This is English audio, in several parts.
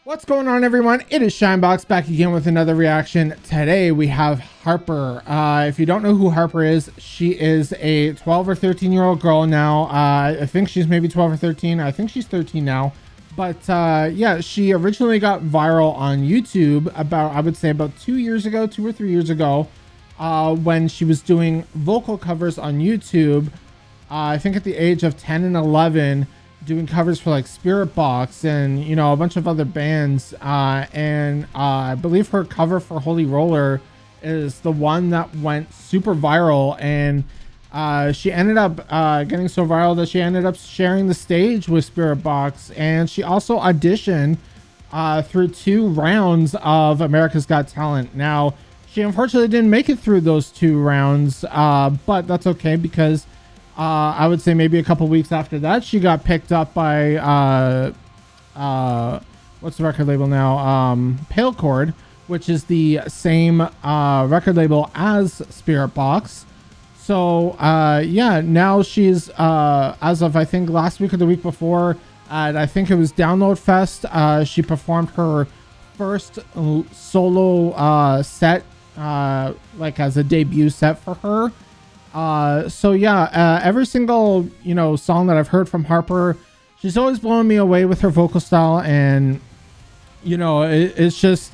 What's going on, everyone? It is Shinebox back again with another reaction. Today we have Harper. If you don't know who Harper is, she is a 12 or 13-year-old girl now. I think she's maybe 12 or 13. I think she's 13 now. But yeah, she originally got viral on YouTube about, I would say about 2 or 3 years ago, when she was doing vocal covers on YouTube. I think at the age of 10 and 11, doing covers for like Spiritbox and, you know, a bunch of other bands. And I believe her cover for Holy Roller is the one that went super viral. And she ended up getting so viral that she ended up sharing the stage with Spiritbox. And she also auditioned through 2 rounds of America's Got Talent. Now, she unfortunately didn't make it through those 2 rounds, but that's okay, because I would say maybe a couple weeks after that, she got picked up by what's the record label now? Pale Chord, which is the same record label as Spiritbox. So yeah, now she's as of I think last week or the week before, at I think it was Download Fest, she performed her first solo set, like as a debut set for her. So yeah, every single, you know, song that I've heard from Harper, she's always blowing me away with her vocal style, and you know, it's just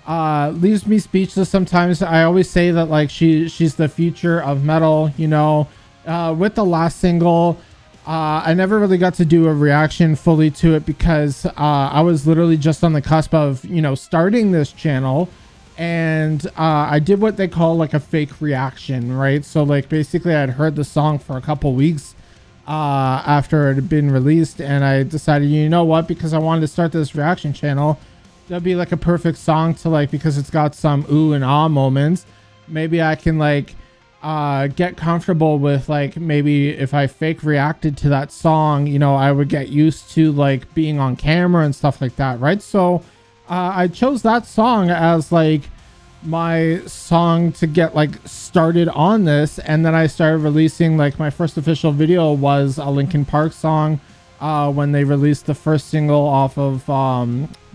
leaves me speechless sometimes. I always say that like she's the future of metal, you know. With the last single, I never really got to do a reaction fully to it because I was literally just on the cusp of, you know, starting this channel. And I did what they call like a fake reaction, right? So like basically I'd heard the song for a couple weeks after it had been released, and I decided, you know what, because I wanted to start this reaction channel, that'd be like a perfect song to like, because it's got some ooh and ah moments. Maybe I can like get comfortable with like, maybe if I fake reacted to that song, you know, I would get used to like being on camera and stuff like that, right? So I chose that song as like my song to get like started on this, and then I started releasing, like my first official video was a Linkin Park song when they released the first single off of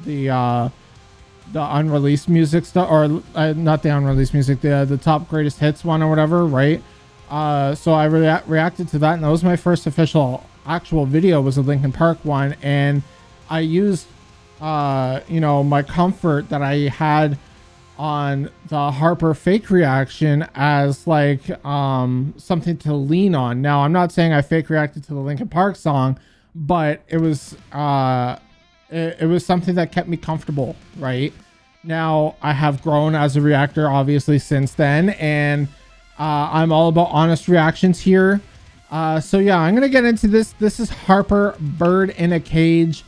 the unreleased music stuff, or not the unreleased music, the top greatest hits one or whatever, right? So I reacted to that, and that was my first official actual video, was a Linkin Park one, and I used you know, my comfort that I had on the Harper fake reaction as like something to lean on. Now, I'm not saying I fake reacted to the Linkin Park song, but it was it was something that kept me comfortable, right? Now, I have grown as a reactor obviously since then, and I'm all about honest reactions here. So yeah, I'm gonna get into this. This is Harper, Bird in a Cage.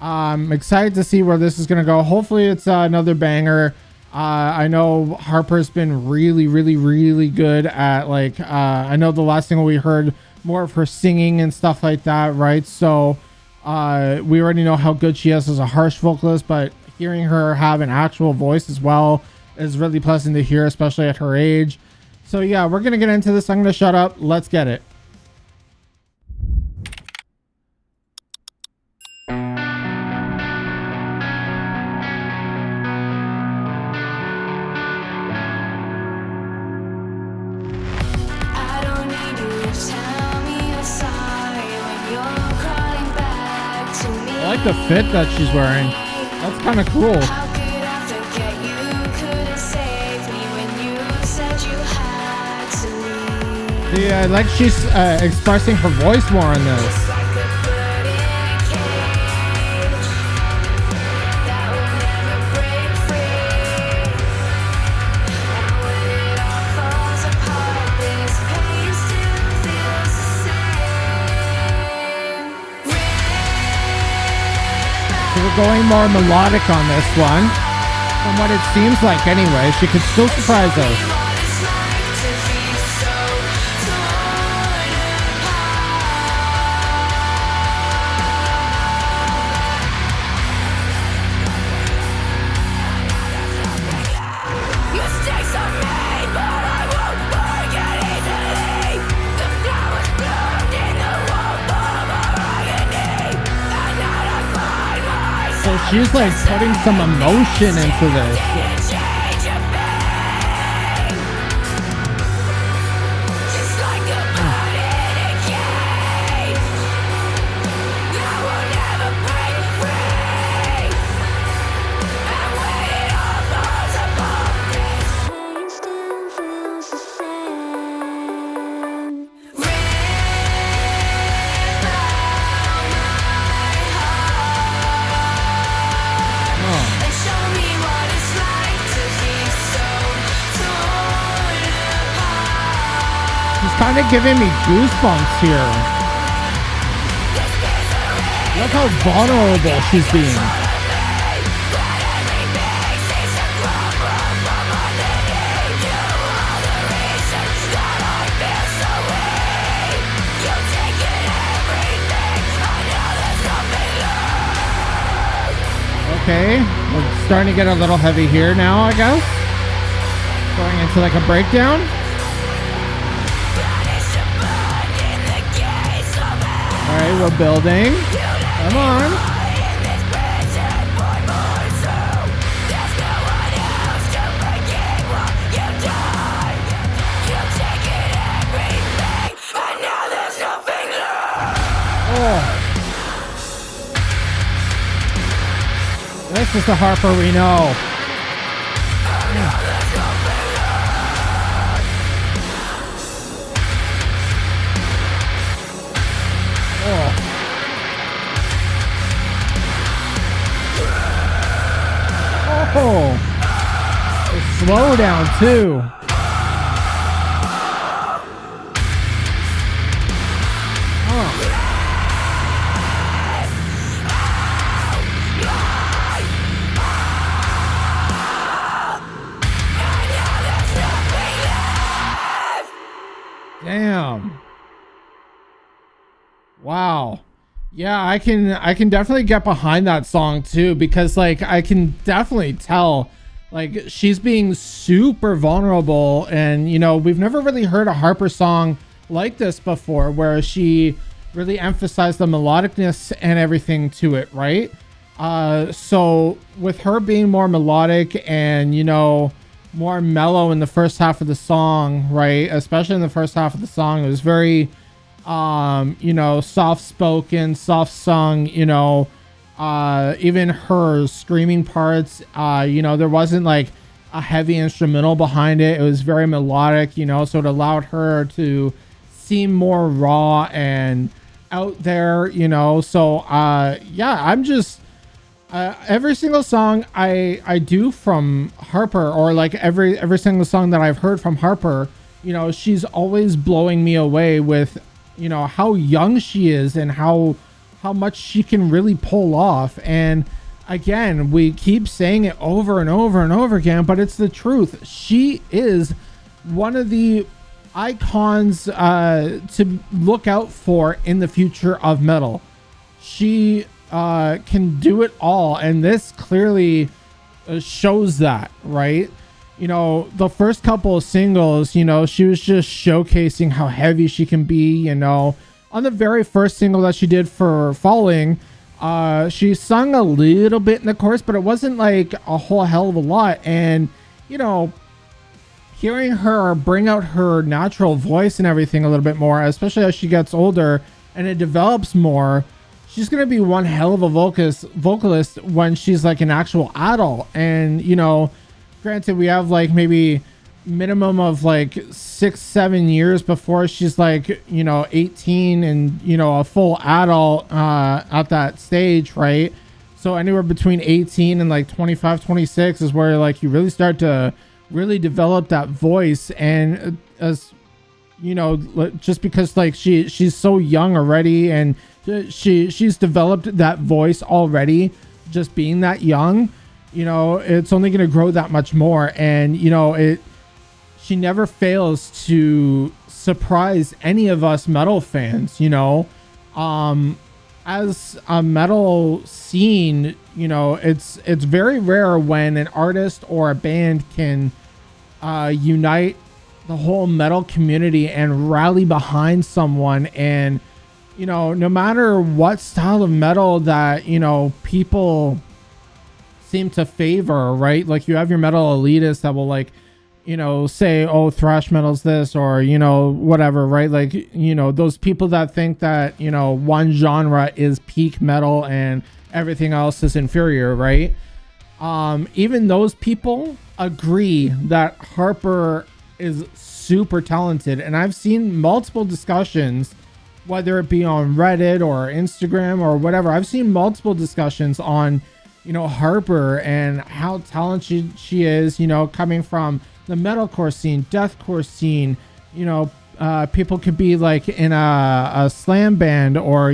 I'm excited to see where this is going to go. Hopefully it's another banger. I know Harper's been really good at like, I know the last single we heard more of her singing and stuff like that, right? So we already know how good she is as a harsh vocalist, but hearing her have an actual voice as well is really pleasant to hear, especially at her age. So yeah, we're going to get into this. I'm going to shut up. Let's get it. I like the fit that she's wearing. That's kind of cool. Yeah, like she's expressing her voice more in this. We're going more melodic on this one, from what it seems like anyway. She could still surprise us. So she's like putting some emotion into this. Kind of giving me goosebumps here. Look how vulnerable she's being. Okay, we're starting to get a little heavy here now, I guess. Going into like a breakdown. All right, we're building. Come on. Oh. This is the Harper we know. Oh, slow down too. Damn. Wow. Yeah, I can definitely get behind that song too, because like I can definitely tell like she's being super vulnerable, and you know, we've never really heard a Harper song like this before where she really emphasized the melodicness and everything to it, right? So with her being more melodic and, you know, more mellow in the first half of the song, right? Especially in the first half of the song, it was very you know, soft spoken, soft sung, you know, even her screaming parts, you know, there wasn't like a heavy instrumental behind it. It was very melodic, you know, so it allowed her to seem more raw and out there, you know. So yeah, I'm just every single song I do from Harper, or like every single song that I've heard from Harper, you know, she's always blowing me away with, you know, how young she is and how much she can really pull off. And again, we keep saying it over and over and over again, but it's the truth. She is one of the icons to look out for in the future of metal. She can do it all, and this clearly shows that, right? You know, the first couple of singles, you know, she was just showcasing how heavy she can be. You know, on the very first single that she did for Falling, she sung a little bit in the chorus, but it wasn't like a whole hell of a lot. And, you know, hearing her bring out her natural voice and everything a little bit more, especially as she gets older and it develops more, she's going to be one hell of a vocalist when she's like an actual adult. And, you know, granted, we have like maybe minimum of like 6-7 years before she's like, you know, 18 and, you know, a full adult at that stage, right? So anywhere between 18 and like 25, 26 is where like you really start to really develop that voice. And as you know, just because like she's so young already, and she's developed that voice already, just being that young, you know, it's only going to grow that much more. And, you know, she never fails to surprise any of us metal fans, you know. As a metal scene, you know, it's very rare when an artist or a band can unite the whole metal community and rally behind someone. And, you know, no matter what style of metal that, you know, people seem to favor, right? Like you have your metal elitists that will like, say, oh, thrash metal's this, or, whatever, right? Like, those people that think that, one genre is peak metal and everything else is inferior, right? Even those people agree that Harper is super talented. And I've seen multiple discussions, whether it be on Reddit or Instagram or whatever. I've seen multiple discussions on, Harper and how talented she is, coming from the metalcore scene, deathcore scene. People could be like in a slam band or,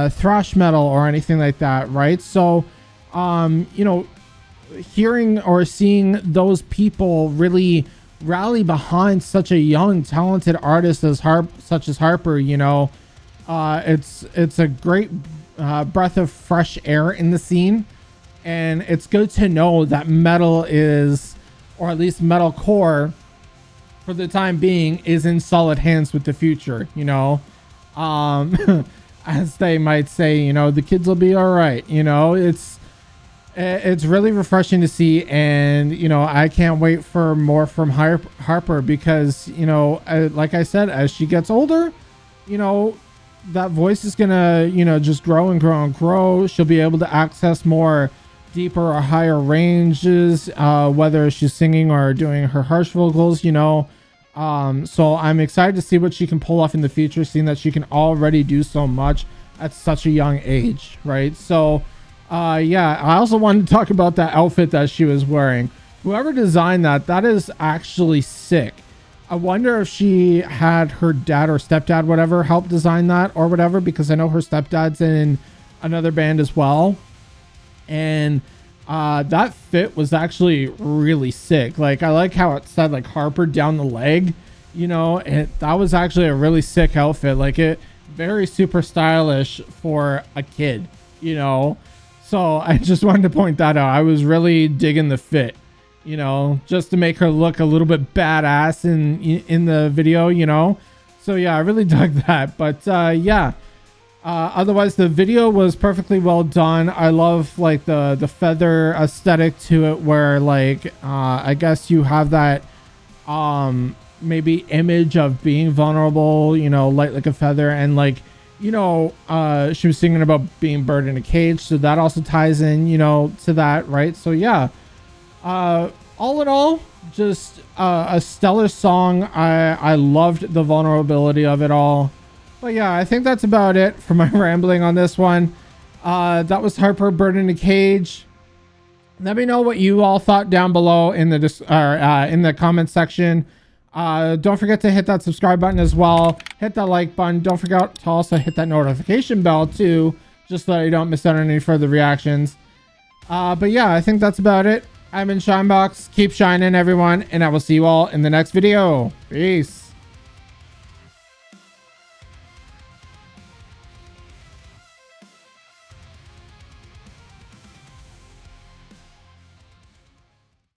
thrash metal or anything like that, right? So, hearing or seeing those people really rally behind such a young, talented artist as such as Harper, it's a great breath of fresh air in the scene, and it's good to know that metal is, or at least metalcore, for the time being, is in solid hands with the future. As they might say, the kids will be all right. It's really refreshing to see, and I can't wait for more from Harper because like I said, as she gets older, that voice is gonna just grow and grow and grow. She'll be able to access more deeper or higher ranges, whether she's singing or doing her harsh vocals. So I'm excited to see what she can pull off in the future, seeing that she can already do so much at such a young age, right? So yeah, I also wanted to talk about that outfit that she was wearing. Whoever designed that is actually sick. I wonder if she had her dad or stepdad, whatever, help design that or whatever, because I know her stepdad's in another band as well. And that fit was actually really sick. Like, I like how it said like Harper down the leg, and that was actually a really sick outfit. Like, it very super stylish for a kid, So I just wanted to point that out. I was really digging the fit, just to make her look a little bit badass in the video, So yeah, I really dug that. But yeah, otherwise the video was perfectly well done. I love like the feather aesthetic to it, where like I guess you have that maybe image of being vulnerable, light like a feather, and like she was singing about being bird in a cage, so that also ties in, to that, right? So yeah, all in all, just a stellar song. I loved the vulnerability of it all. But yeah, I think that's about it for my rambling on this one. That was Harper, Bird in a Cage. Let me know what you all thought down below in the comment section. Don't forget to hit that subscribe button as well. Hit that like button. Don't forget to also hit that notification bell too, just so you don't miss out on any further reactions. But yeah, I think that's about it. I'm in Shinebox. Keep shining, everyone, and I will see you all in the next video. Peace.